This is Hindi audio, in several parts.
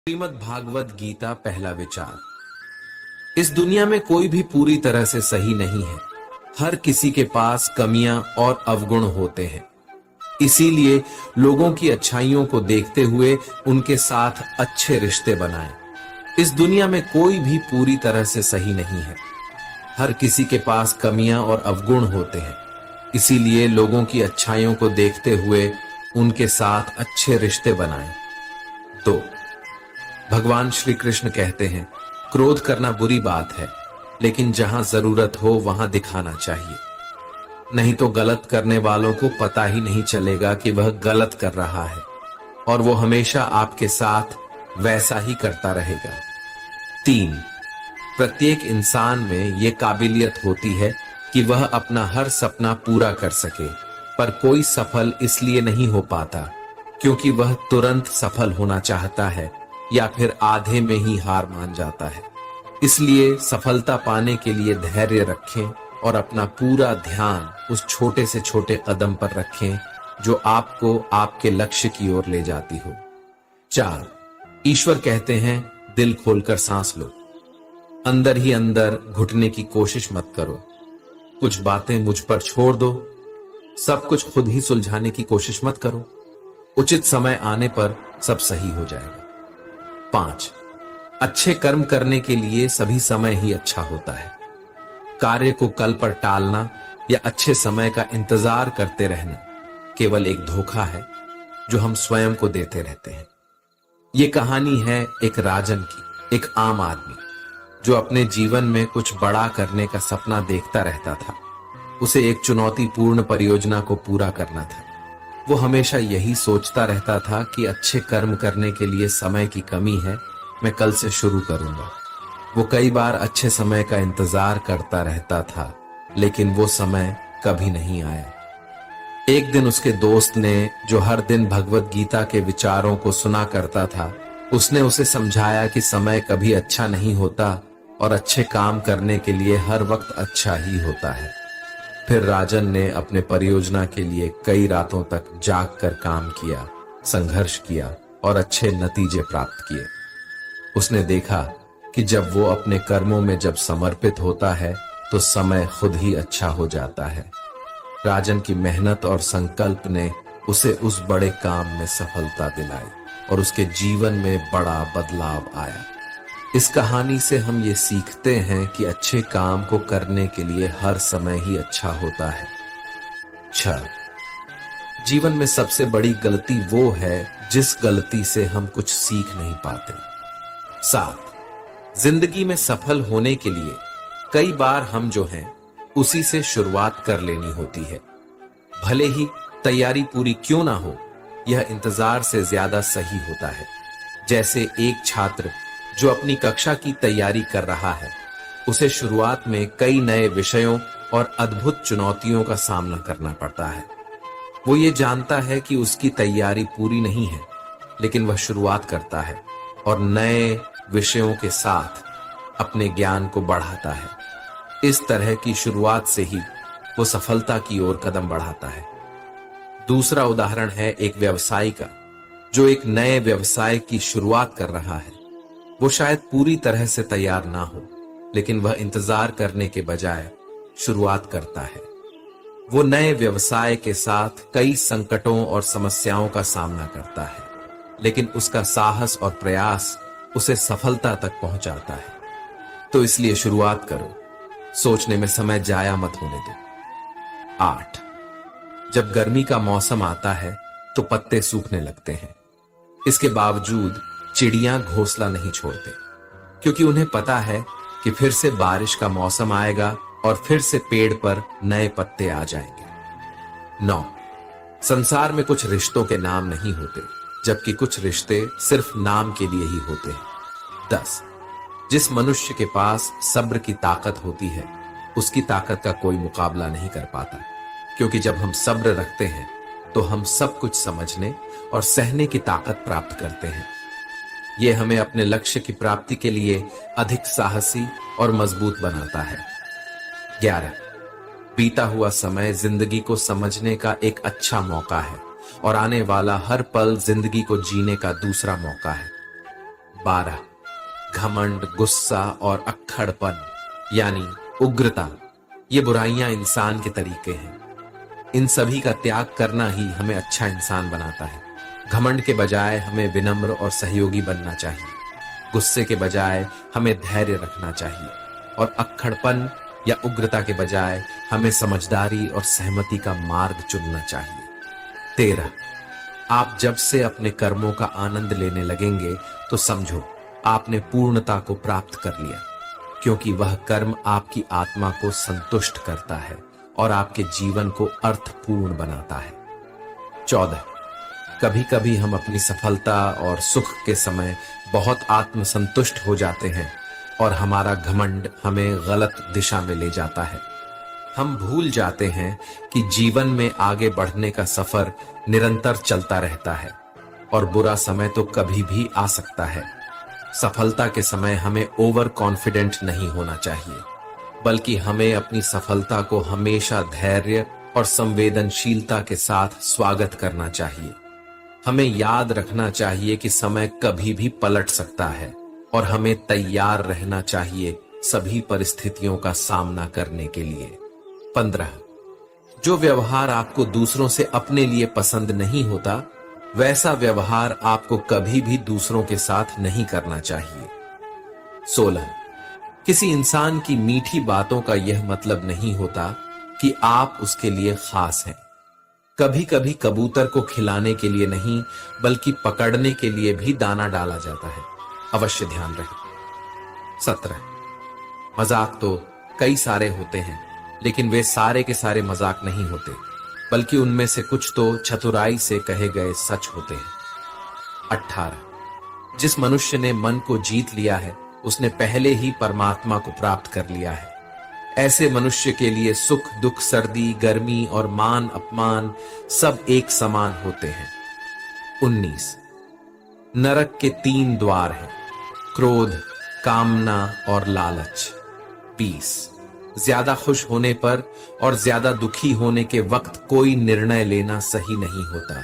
श्रीमद् भागवत गीता पहला विचार। इस दुनिया में कोई भी पूरी तरह से सही नहीं है। हर किसी के पास कमियां और अवगुण होते हैं। इसीलिए लोगों की अच्छाइयों को देखते हुए उनके साथ अच्छे रिश्ते बनाएं। इस दुनिया में कोई भी पूरी तरह से सही नहीं है। हर किसी के पास कमियां और अवगुण होते हैं। इसीलिए लोगों की अच्छाइयों को देखते हुए उनके साथ अच्छे रिश्ते बनाएं। तो भगवान श्री कृष्ण कहते हैं, क्रोध करना बुरी बात है, लेकिन जहां जरूरत हो वहां दिखाना चाहिए। नहीं तो गलत करने वालों को पता ही नहीं चलेगा कि वह गलत कर रहा है, और वो हमेशा आपके साथ वैसा ही करता रहेगा। 3. प्रत्येक इंसान में ये काबिलियत होती है कि वह अपना हर सपना पूरा कर सके, पर कोई सफल इसलिए नहीं हो पाता क्योंकि वह तुरंत सफल होना चाहता है या फिर आधे में ही हार मान जाता है। इसलिए सफलता पाने के लिए धैर्य रखें और अपना पूरा ध्यान उस छोटे से छोटे कदम पर रखें जो आपको आपके लक्ष्य की ओर ले जाती हो। 4. ईश्वर कहते हैं, दिल खोलकर सांस लो। अंदर ही अंदर घुटने की कोशिश मत करो। कुछ बातें मुझ पर छोड़ दो। सब कुछ खुद ही सुलझाने की कोशिश मत करो। उचित समय आने पर सब सही हो जाएगा। 5. अच्छे कर्म करने के लिए सभी समय ही अच्छा होता है। कार्य को कल पर टालना या अच्छे समय का इंतजार करते रहना केवल एक धोखा है जो हम स्वयं को देते रहते हैं। ये कहानी है एक राजन की, एक आम आदमी जो अपने जीवन में कुछ बड़ा करने का सपना देखता रहता था। उसे एक चुनौतीपूर्ण परियोजना को पूरा करना था। वो हमेशा यही सोचता रहता था कि अच्छे कर्म करने के लिए समय की कमी है, मैं कल से शुरू करूंगा। वो कई बार अच्छे समय का इंतजार करता रहता था, लेकिन वो समय कभी नहीं आया। एक दिन उसके दोस्त ने, जो हर दिन भगवत गीता के विचारों को सुना करता था, उसने उसे समझाया कि समय कभी अच्छा नहीं होता और अच्छे काम करने के लिए हर वक्त अच्छा ही होता है। फिर राजन ने अपने परियोजना के लिए कई रातों तक जाग कर काम किया, संघर्ष किया और अच्छे नतीजे प्राप्त किए। उसने देखा कि जब वो अपने कर्मों में जब समर्पित होता है तो समय खुद ही अच्छा हो जाता है। राजन की मेहनत और संकल्प ने उसे उस बड़े काम में सफलता दिलाई और उसके जीवन में बड़ा बदलाव आया। इस कहानी से हम ये सीखते हैं कि अच्छे काम को करने के लिए हर समय ही अच्छा होता है। 6. जीवन में सबसे बड़ी गलती वो है जिस गलती से हम कुछ सीख नहीं पाते। 7. जिंदगी में सफल होने के लिए कई बार हम जो हैं उसी से शुरुआत कर लेनी होती है। भले ही तैयारी पूरी क्यों ना हो, यह इंतजार से ज्यादा सही होता है। जैसे एक छात्र जो अपनी कक्षा की तैयारी कर रहा है, उसे शुरुआत में कई नए विषयों और अद्भुत चुनौतियों का सामना करना पड़ता है। वो ये जानता है कि उसकी तैयारी पूरी नहीं है, लेकिन वह शुरुआत करता है और नए विषयों के साथ अपने ज्ञान को बढ़ाता है। इस तरह की शुरुआत से ही वो सफलता की ओर कदम बढ़ाता है। दूसरा उदाहरण है एक व्यवसायी का, जो एक नए व्यवसाय की शुरुआत कर रहा है। वो शायद पूरी तरह से तैयार ना हो, लेकिन वह इंतजार करने के बजाय शुरुआत करता है। वो नए व्यवसाय के साथ कई संकटों और समस्याओं का सामना करता है, लेकिन उसका साहस और प्रयास उसे सफलता तक पहुंचाता है। तो इसलिए शुरुआत करो, सोचने में समय जाया मत होने दो। 8. जब गर्मी का मौसम आता है तो पत्ते सूखने लगते हैं। इसके बावजूद चिड़ियां घोंसला नहीं छोड़ते, क्योंकि उन्हें पता है कि फिर से बारिश का मौसम आएगा और फिर से पेड़ पर नए पत्ते आ जाएंगे। 9. संसार में कुछ रिश्तों के नाम नहीं होते, जबकि कुछ रिश्ते सिर्फ नाम के लिए ही होते हैं। 10. जिस मनुष्य के पास सब्र की ताकत होती है, उसकी ताकत का कोई मुकाबला नहीं कर पाता, क्योंकि जब हम सब्र रखते हैं तो हम सब कुछ समझने और सहने की ताकत प्राप्त करते हैं। यह हमें अपने लक्ष्य की प्राप्ति के लिए अधिक साहसी और मजबूत बनाता है। 11. बीता हुआ समय जिंदगी को समझने का एक अच्छा मौका है और आने वाला हर पल जिंदगी को जीने का दूसरा मौका है। 12 घमंड, गुस्सा और अक्खड़पन यानी उग्रता, ये बुराइयां इंसान के तरीके हैं। इन सभी का त्याग करना ही हमें अच्छा इंसान बनाता है। घमंड के बजाय हमें विनम्र और सहयोगी बनना चाहिए। गुस्से के बजाय हमें धैर्य रखना चाहिए और अक्खड़पन या उग्रता के बजाय हमें समझदारी और सहमति का मार्ग चुनना चाहिए। 13 आप जब से अपने कर्मों का आनंद लेने लगेंगे तो समझो आपने पूर्णता को प्राप्त कर लिया, क्योंकि वह कर्म आपकी आत्मा को संतुष्ट करता है और आपके जीवन को अर्थपूर्ण बनाता है। 14 कभी कभी हम अपनी सफलता और सुख के समय बहुत आत्मसंतुष्ट हो जाते हैं और हमारा घमंड हमें गलत दिशा में ले जाता है। हम भूल जाते हैं कि जीवन में आगे बढ़ने का सफर निरंतर चलता रहता है और बुरा समय तो कभी भी आ सकता है। सफलता के समय हमें ओवर कॉन्फिडेंट नहीं होना चाहिए, बल्कि हमें अपनी सफलता को हमेशा धैर्य और संवेदनशीलता के साथ स्वागत करना चाहिए। हमें याद रखना चाहिए कि समय कभी भी पलट सकता है और हमें तैयार रहना चाहिए सभी परिस्थितियों का सामना करने के लिए। 15 जो व्यवहार आपको दूसरों से अपने लिए पसंद नहीं होता, वैसा व्यवहार आपको कभी भी दूसरों के साथ नहीं करना चाहिए। 16 किसी इंसान की मीठी बातों का यह मतलब नहीं होता कि आप उसके लिए खास हैं। कभी कभी कबूतर को खिलाने के लिए नहीं, बल्कि पकड़ने के लिए भी दाना डाला जाता है, अवश्य ध्यान रहे। 17 मजाक तो कई सारे होते हैं, लेकिन वे सारे के सारे मजाक नहीं होते, बल्कि उनमें से कुछ तो चतुराई से कहे गए सच होते हैं। 18 जिस मनुष्य ने मन को जीत लिया है, उसने पहले ही परमात्मा को प्राप्त कर लिया है। ऐसे मनुष्य के लिए सुख दुख, सर्दी गर्मी और मान अपमान सब एक समान होते हैं। 19 नरक के 3 द्वार हैं, क्रोध, कामना और लालच। 20 ज्यादा खुश होने पर और ज्यादा दुखी होने के वक्त कोई निर्णय लेना सही नहीं होता,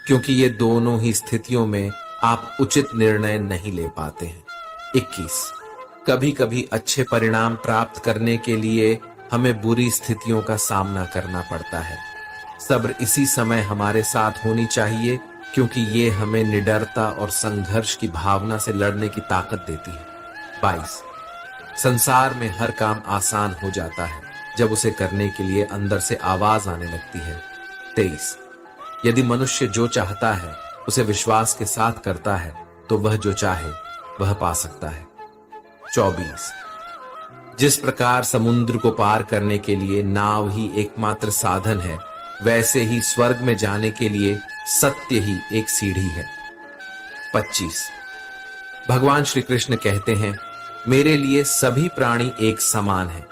क्योंकि ये दोनों ही स्थितियों में आप उचित निर्णय नहीं ले पाते हैं। 21 कभी कभी अच्छे परिणाम प्राप्त करने के लिए हमें बुरी स्थितियों का सामना करना पड़ता है। सब्र इसी समय हमारे साथ होनी चाहिए, क्योंकि ये हमें निडरता और संघर्ष की भावना से लड़ने की ताकत देती है। 22 संसार में हर काम आसान हो जाता है जब उसे करने के लिए अंदर से आवाज आने लगती है। 23 यदि मनुष्य जो चाहता है उसे विश्वास के साथ करता है, तो वह जो चाहे वह पा सकता है। 24 जिस प्रकार समुद्र को पार करने के लिए नाव ही एकमात्र साधन है, वैसे ही स्वर्ग में जाने के लिए सत्य ही एक सीढ़ी है। 25 भगवान श्री कृष्ण कहते हैं, मेरे लिए सभी प्राणी एक समान है,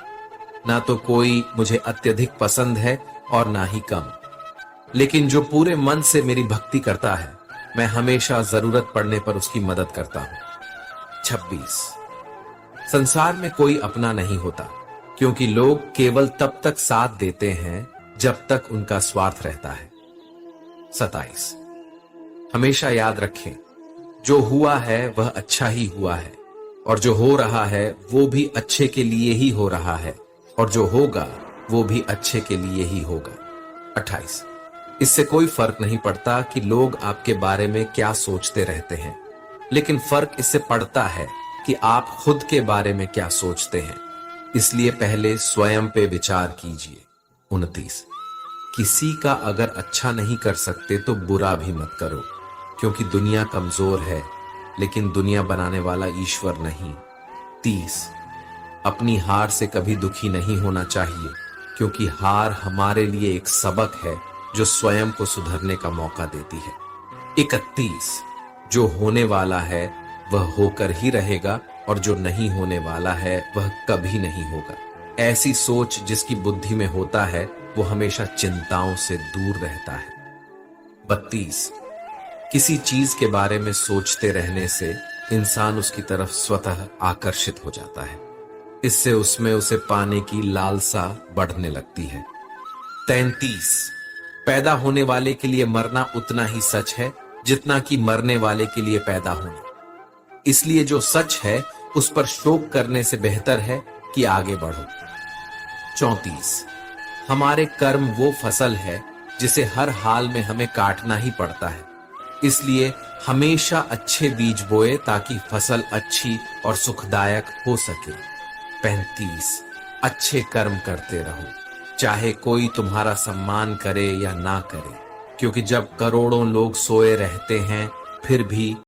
ना तो कोई मुझे अत्यधिक पसंद है और ना ही कम, लेकिन जो पूरे मन से मेरी भक्ति करता है, मैं हमेशा जरूरत पड़ने पर उसकी मदद करता हूं। 26 संसार में कोई अपना नहीं होता, क्योंकि लोग केवल तब तक साथ देते हैं जब तक उनका स्वार्थ रहता है। 27 हमेशा याद रखें, जो हुआ है वह अच्छा ही हुआ है, और जो हो रहा है वो भी अच्छे के लिए ही हो रहा है, और जो होगा वो भी अच्छे के लिए ही होगा। 28 इससे कोई फर्क नहीं पड़ता कि लोग आपके बारे में क्या सोचते रहते हैं, लेकिन फर्क इससे पड़ता है कि आप खुद के बारे में क्या सोचते हैं। इसलिए पहले स्वयं पे विचार कीजिए। 29 किसी का अगर अच्छा नहीं कर सकते तो बुरा भी मत करो, क्योंकि दुनिया कमजोर है, लेकिन दुनिया बनाने वाला ईश्वर नहीं। 30 अपनी हार से कभी दुखी नहीं होना चाहिए, क्योंकि हार हमारे लिए एक सबक है जो स्वयं को सुधरने का मौका देती है। 31 जो होने वाला है वह होकर ही रहेगा, और जो नहीं होने वाला है वह कभी नहीं होगा। ऐसी सोच जिसकी बुद्धि में होता है वो हमेशा चिंताओं से दूर रहता है। 32 किसी चीज के बारे में सोचते रहने से इंसान उसकी तरफ स्वतः आकर्षित हो जाता है, इससे उसमें उसे पाने की लालसा बढ़ने लगती है। 33 पैदा होने वाले के लिए मरना उतना ही सच है जितना कि मरने वाले के लिए पैदा होना। इसलिए जो सच है उस पर शोक करने से बेहतर है कि आगे बढ़ो। 34। हमारे कर्म वो फसल है जिसे हर हाल में हमें काटना ही पड़ता है, इसलिए हमेशा अच्छे बीज बोए ताकि फसल अच्छी और सुखदायक हो सके। 35। अच्छे कर्म करते रहो, चाहे कोई तुम्हारा सम्मान करे या ना करे, क्योंकि जब करोड़ों लोग सोए रहते हैं फिर भी